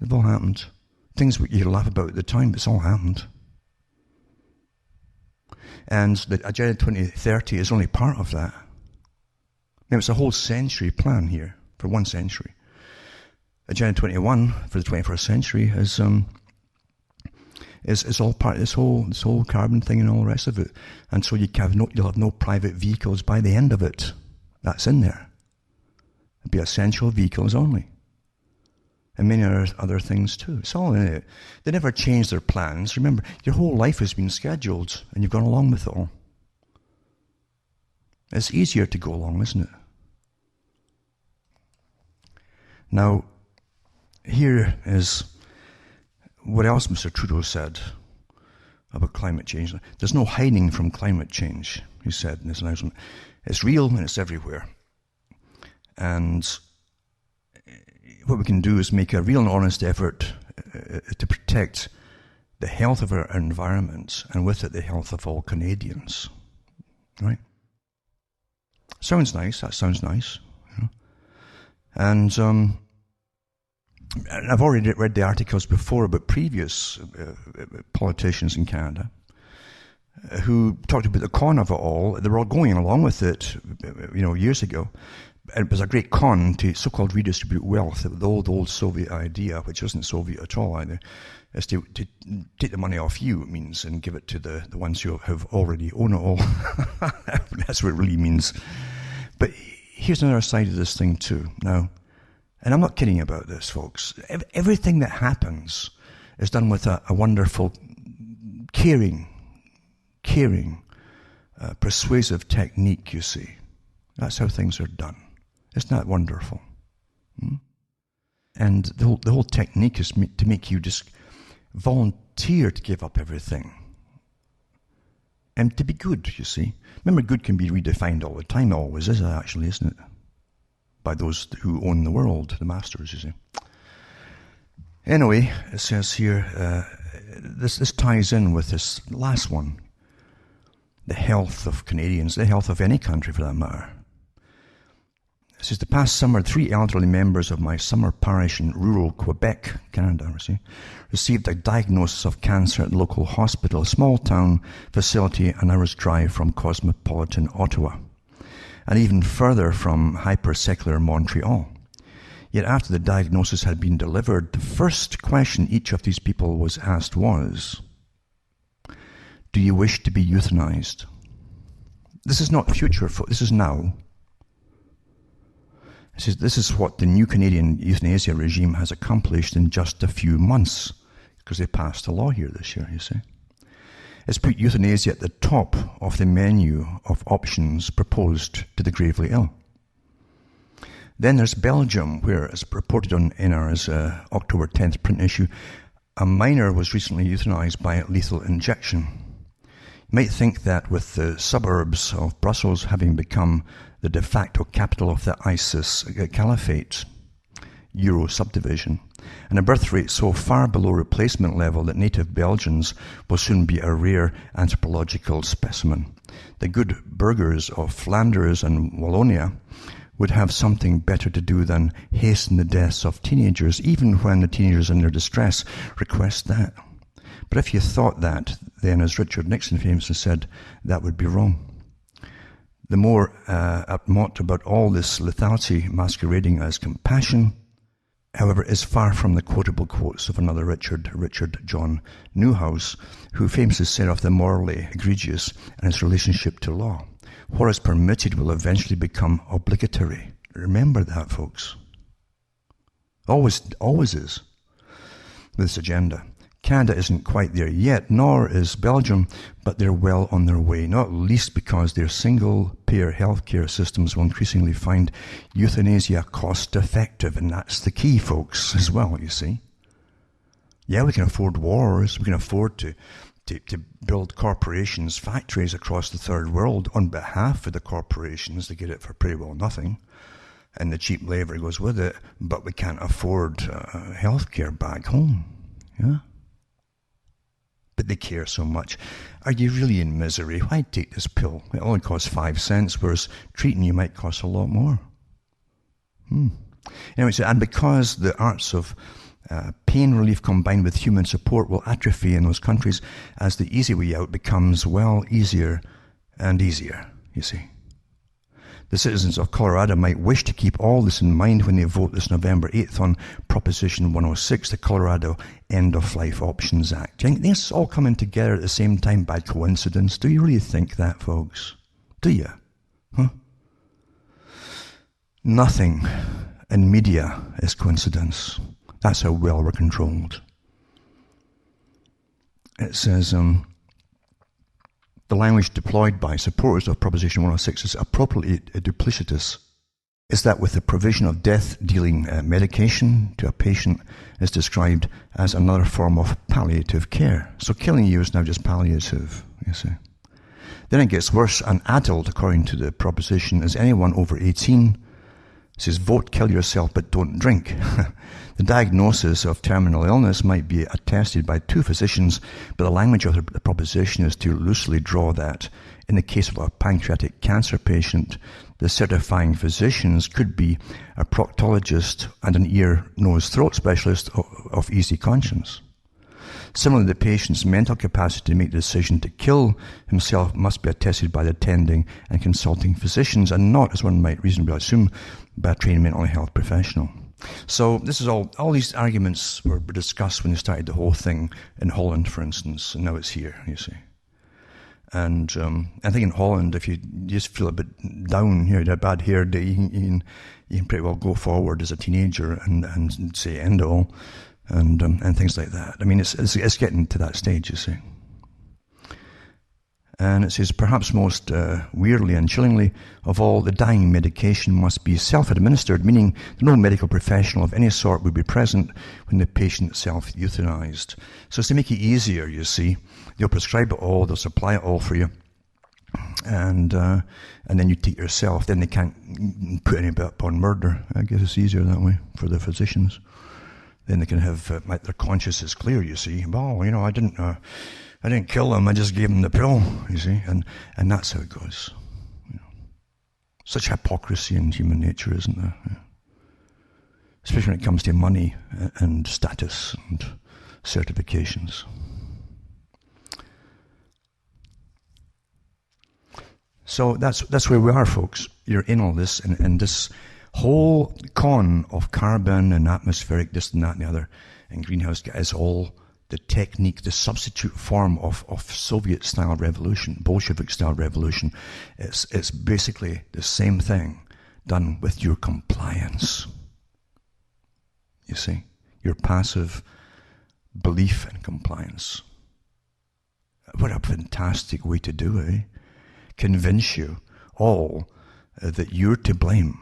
They've all happened. things you laugh about at the time, but it's all happened. And the Agenda 2030 is only part of that. Now, it's a whole century plan here, for 1 century. Agenda 21 for the 21st century is all part of this whole carbon thing and all the rest of it. And so you'll have no private vehicles by the end of it. That's in there. It'll be essential vehicles only. And many other things too. It's all in it. They never change their plans. Remember, your whole life has been scheduled and you've gone along with it all. It's easier to go along, isn't it? Now, here is what else Mr. Trudeau said about climate change. There's no hiding from climate change, he said in his announcement. It's real and it's everywhere. And what we can do is make a real and honest effort to protect the health of our environment, and with it the health of all Canadians. Right? Sounds nice. That sounds nice. You know? And I've already read the articles before about previous politicians in Canada who talked about the con of it all. They were all going along with it, years ago. It was a great con to so-called redistribute wealth. The old Soviet idea, which wasn't Soviet at all either, is to take the money off you, it means, and give it to the ones who have already own it all. That's what it really means. But here's another side of this thing too. Now, and I'm not kidding about this, folks. Everything that happens is done with a wonderful, caring, persuasive technique, you see. That's how things are done. Isn't that wonderful? And the whole technique is to make you just volunteer to give up everything. And to be good, you see. Remember, good can be redefined all the time. It always is, actually, isn't it? By those who own the world, the masters, you see. Anyway, it says here, this ties in with this last one. The health of Canadians, the health of any country for that matter. It says, the past summer, 3 elderly members of my summer parish in rural Quebec, Canada, received a diagnosis of cancer at the local hospital, a small town facility an hour's drive from cosmopolitan Ottawa, and even further from hypersecular Montreal. Yet after the diagnosis had been delivered, the first question each of these people was asked was, do you wish to be euthanized? This is not future, this is now. It says this is what the new Canadian euthanasia regime has accomplished in just a few months, because they passed a law here this year, you see. It's put euthanasia at the top of the menu of options proposed to the gravely ill. Then there's Belgium, where, as reported on NR's October 10th print issue, a minor was recently euthanized by lethal injection. You might think that with the suburbs of Brussels having become the de facto capital of the ISIS caliphate, Euro subdivision, and a birth rate so far below replacement level that native Belgians will soon be a rare anthropological specimen, the good burghers of Flanders and Wallonia would have something better to do than hasten the deaths of teenagers, even when the teenagers in their distress request that. But if you thought that, then, as Richard Nixon famously said, that would be wrong. The more upmot about all this lethality masquerading as compassion, however, is far from the quotable quotes of another Richard John Newhouse, who famously said of the morally egregious and its relationship to law, what is permitted will eventually become obligatory. Remember that, folks. Always is with this agenda. Canada isn't quite there yet, nor is Belgium, but they're well on their way, not least because their single-payer healthcare systems will increasingly find euthanasia cost-effective, and that's the key, folks, as well, you see. Yeah, we can afford wars, we can afford to build corporations, factories across the third world on behalf of the corporations. They get it for pretty well nothing, and the cheap labour goes with it, but we can't afford healthcare back home, yeah? But they care so much. Are you really in misery? Why take this pill? It only costs 5 cents, whereas treating you might cost a lot more. Anyway, so, and because the arts of Pain relief combined with human support will atrophy in those countries as the easy way out becomes, well, easier and easier, you see. The citizens of Colorado might wish to keep all this in mind when they vote this November 8th on Proposition 106, the Colorado End-of-Life Options Act. Do you think this is all coming together at the same time by coincidence? Do you really think that, folks? Do you? Huh? Nothing in media is coincidence. That's how well we're controlled. It says, the language deployed by supporters of Proposition 106 is appropriately duplicitous. Is that with the provision of death-dealing medication to a patient is described as another form of palliative care. So killing you is now just palliative, you see. Then it gets worse. An adult, according to the proposition, is anyone over 18. It says, vote, kill yourself, but don't drink. The diagnosis of terminal illness might be attested by 2 physicians, but the language of the proposition is to loosely draw that. In the case of a pancreatic cancer patient, the certifying physicians could be a proctologist and an ear, nose, throat specialist of easy conscience. Similarly, the patient's mental capacity to make the decision to kill himself must be attested by the attending and consulting physicians, and not, as one might reasonably assume, by a trained mental health professional. So this is all these arguments were discussed when they started the whole thing in Holland, for instance, and now it's here, you see. And I think in Holland, if you just feel a bit down here, you had a bad hair day, you can pretty well go forward as a teenager and say end it all. And things like that. I mean, it's getting to that stage, you see. And it says, perhaps most weirdly and chillingly of all, the dying medication must be self-administered, meaning no medical professional of any sort would be present when the patient self-euthanized. So it's to make it easier, you see. They'll prescribe it all, they'll supply it all for you. And then you take it yourself. Then they can't put any bit upon murder. I guess it's easier that way for the physicians. Then they can have their conscience is clear, you see. Well, I didn't kill them. I just gave them the pill, you see. And that's how it goes. Such hypocrisy in human nature, isn't there? Yeah. Especially when it comes to money and status and certifications. So that's where we are, folks. You're in all this, and this whole con of carbon and atmospheric this and that and the other and greenhouse gas is all the technique, the substitute form of Soviet-style revolution, Bolshevik-style revolution. It's basically the same thing done with your compliance. You see, your passive belief and compliance. What a fantastic way to do it, eh? Convince you all that you're to blame.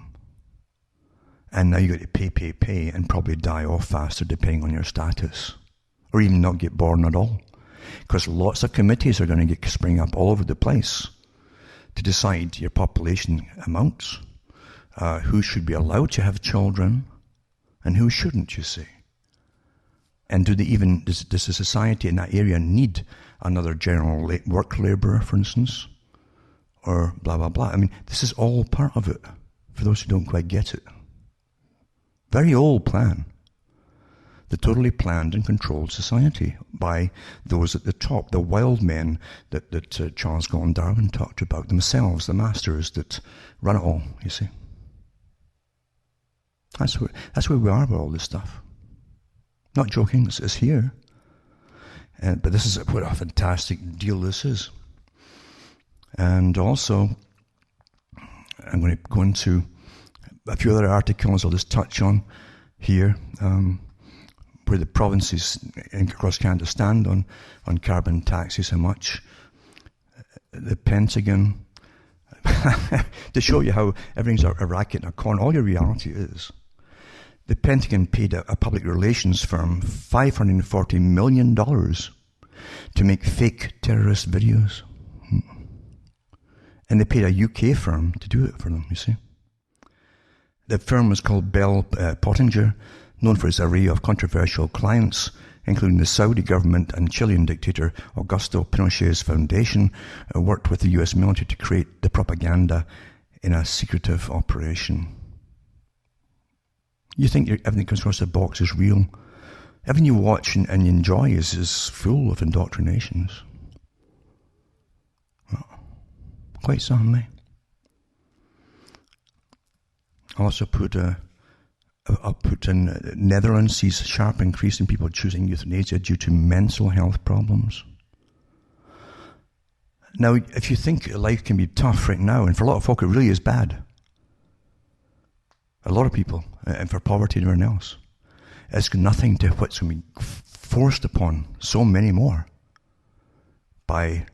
And now you got to pay, and probably die off faster depending on your status. Or even not get born at all. Because lots of committees are going to spring up all over the place to decide your population amounts, who should be allowed to have children, and who shouldn't, you see. And does the society in that area need another general work labourer, for instance? Or blah, blah, blah. I mean, this is all part of it, for those who don't quite get it. Very old plan. The totally planned and controlled society by those at the top, the wild men that Charles Gordon Darwin talked about, themselves, the masters that run it all, you see. That's where we are with all this stuff. Not joking, it's here. But this is what a fantastic deal this is. And also, I'm going to go into a few other articles I'll just touch on here, where the provinces across Canada stand on carbon taxes, how much. The Pentagon, to show you how everything's a racket and a con, all your reality is. The Pentagon paid a public relations firm $540 million to make fake terrorist videos. And they paid a UK firm to do it for them, you see. The firm was called Bell Pottinger, known for its array of controversial clients, including the Saudi government and Chilean dictator Augusto Pinochet's foundation, worked with the US military to create the propaganda in a secretive operation. You think everything comes across the box is real? Everything you watch and you enjoy is full of indoctrinations. Well, quite some, eh? I'll also put in Netherlands sees sharp increase in people choosing euthanasia due to mental health problems. Now, if you think life can be tough right now, and for a lot of folk it really is bad, a lot of people, and for poverty and everyone else, it's nothing to what's going to be forced upon so many more by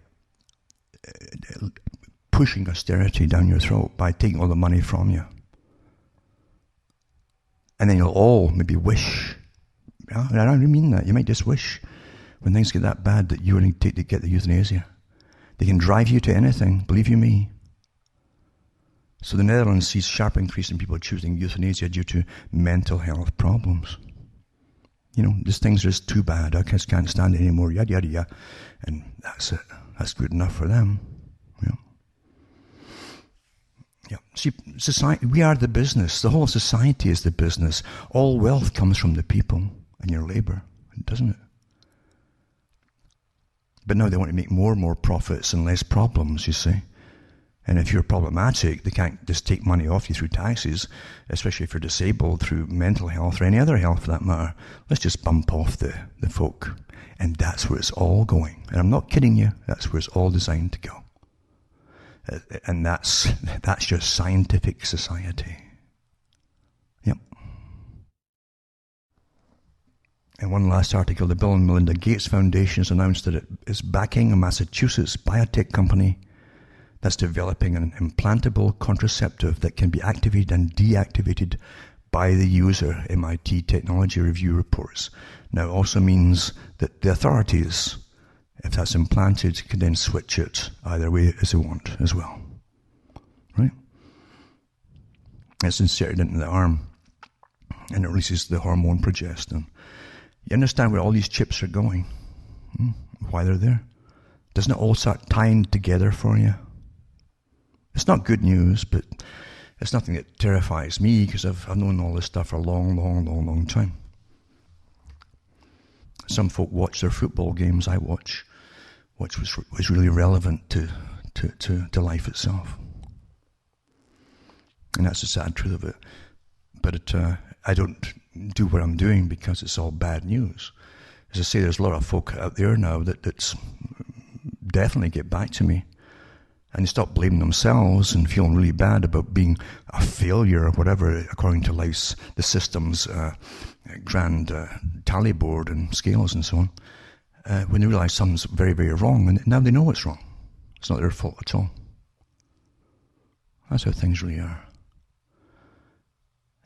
pushing austerity down your throat, by taking all the money from you. And then you'll all maybe wish, and I don't mean that, you might just wish when things get that bad that you only take to get the euthanasia. They can drive you to anything, believe you me. So the Netherlands sees sharp increase in people choosing euthanasia due to mental health problems. You know, these things are just too bad, I just can't stand it anymore, yada, yada, yada. And that's it. That's good enough for them. Yeah. Yeah. See, society, we are the business. The whole of society is the business. All wealth comes from the people and your labor, doesn't it? But now they want to make more and more profits and less problems, you see. And if you're problematic, they can't just take money off you through taxes, especially if you're disabled, through mental health or any other health for that matter. Let's just bump off the folk. And that's where it's all going. And I'm not kidding you, that's where it's all designed to go. And that's your scientific society. Yep. And one last article, the Bill and Melinda Gates Foundation has announced that it is backing a Massachusetts biotech company that's developing an implantable contraceptive that can be activated and deactivated by the user, MIT Technology Review reports. Now, it also means that the authorities, if that's implanted, can then switch it either way as they want as well. Right? It's inserted into the arm and it releases the hormone progesterone. You understand where all these chips are going? Why they're there? Doesn't it all start tying together for you? It's not good news, but it's nothing that terrifies me because I've known all this stuff for a long time. Some folk watch their football games. I watch, which was really relevant to life itself. And that's the sad truth of it. But I don't do what I'm doing because it's all bad news. As I say, there's a lot of folk out there now that's definitely get back to me. And they stop blaming themselves and feeling really bad about being a failure or whatever, according to life's, the system's grand tally board and scales and so on, when they realize something's very, very wrong. And now they know what's wrong. It's not their fault at all. That's how things really are.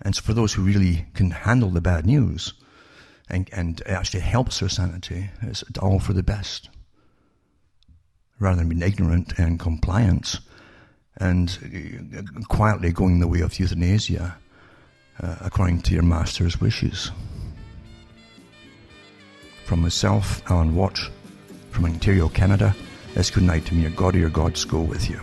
And so for those who really can handle the bad news and it actually helps their sanity, it's all for the best. Rather than being ignorant and compliant and quietly going the way of euthanasia according to your master's wishes. From myself, Alan Watt, from Ontario, Canada, it's good night to me. Your God or your gods go with you.